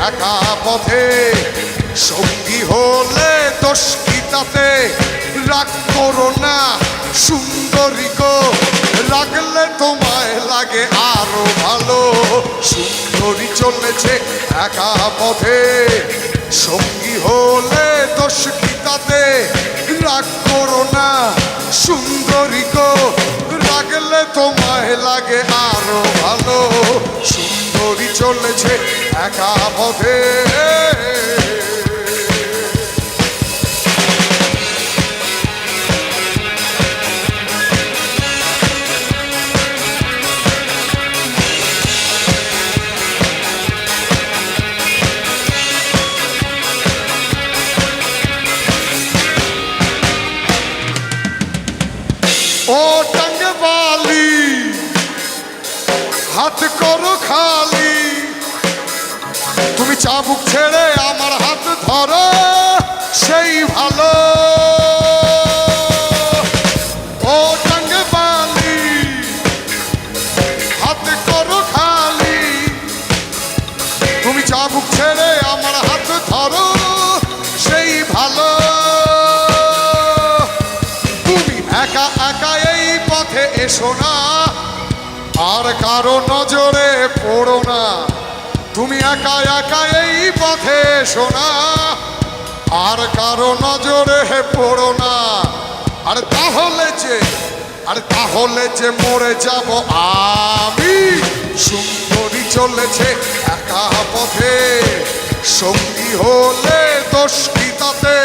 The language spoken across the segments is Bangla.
একা পথে সঙ্গী হলে দোষ কি তাতে রাগ করো না সুন্দরী গো রাগলে তোমায় লাগে আরো ভালো সুন্দরী চলেছে একা পথে সঙ্গী হলে দোষ কি তাতে রাগ করো না সুন্দরী গো রাগলে তোমায় লাগে আরো ভালো সুন্দরী চলেছে একা পথে ও টাঙ্গে বালি হাত করো খালি তুমি চাবুক ছেড়ে আমার হাত ধরো সেই ভালো ও টাঙ্গে বালি হাত করো খালি তুমি চাবুক ছেড়ে আমার হাত ধরো সেই ভালো একা একা এই পথে এসো না আর কারো নজরে পড়ো না তুমি একা একা এই পথে এসো না আর কারো নজরে পড়ো না আর তাহলে যে মরে যাব আমি সুন্দরী চলেছে একা পথে সঙ্গী হলে দোষ কি তাতে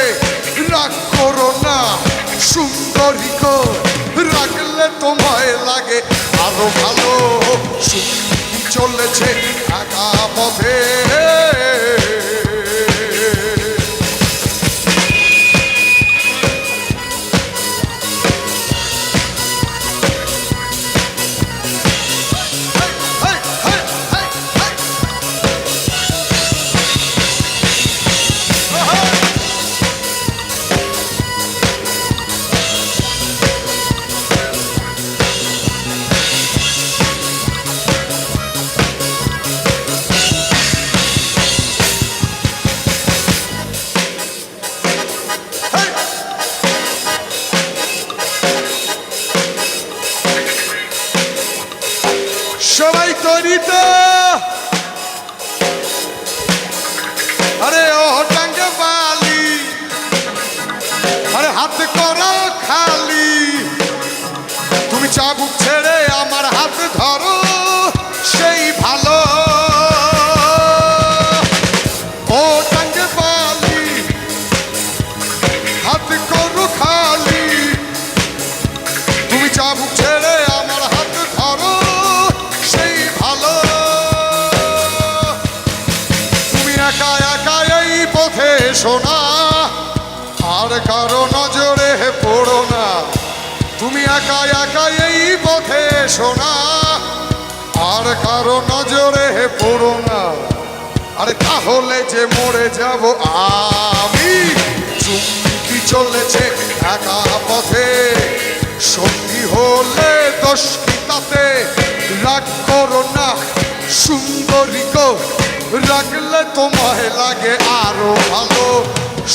রাগ করো না সুন্দরী গো রাগলে তোমায় লাগে আরো ভালো সুন্দরী চলেছে একা পথে সবাই তৈরি তো আরে ও টাঙ্গে বালি আরে হাত করো খালি তুমি চাবুক ছেড়ে আমার হাত ধরো সেই ভালো ও টাঙ্গে বালি হাত করো খালি তুমি চাবুক ছেড়ে আমার হাত ধরো একা একা এই পথে এসো না আর কারো নজরে পড়ো না তুমি একা একা এই পথে এসো না আর কারো নজরে পড়ো না আরে তাহলে যে মরে যাব আমি চুমকি চলেছে একা পথে সঙ্গী হলে দোষ কি তাতে রাগ করো না সুন্দরী গো রাগলে তোমায় লাগে আরো ভালো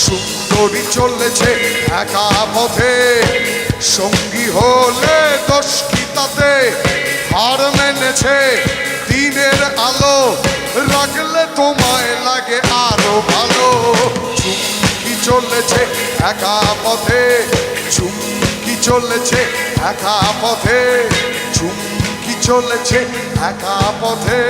সুন্দরী চলেছে একা পথে সঙ্গী হলে দোষ কি তাতে হার মেনেছে দিনের আলো রাগলে তোমায় লাগে আরো ভালো চুমকি চলেছে একা পথে চুমকি চলেছে একা পথে চুমকি চলেছে একা পথে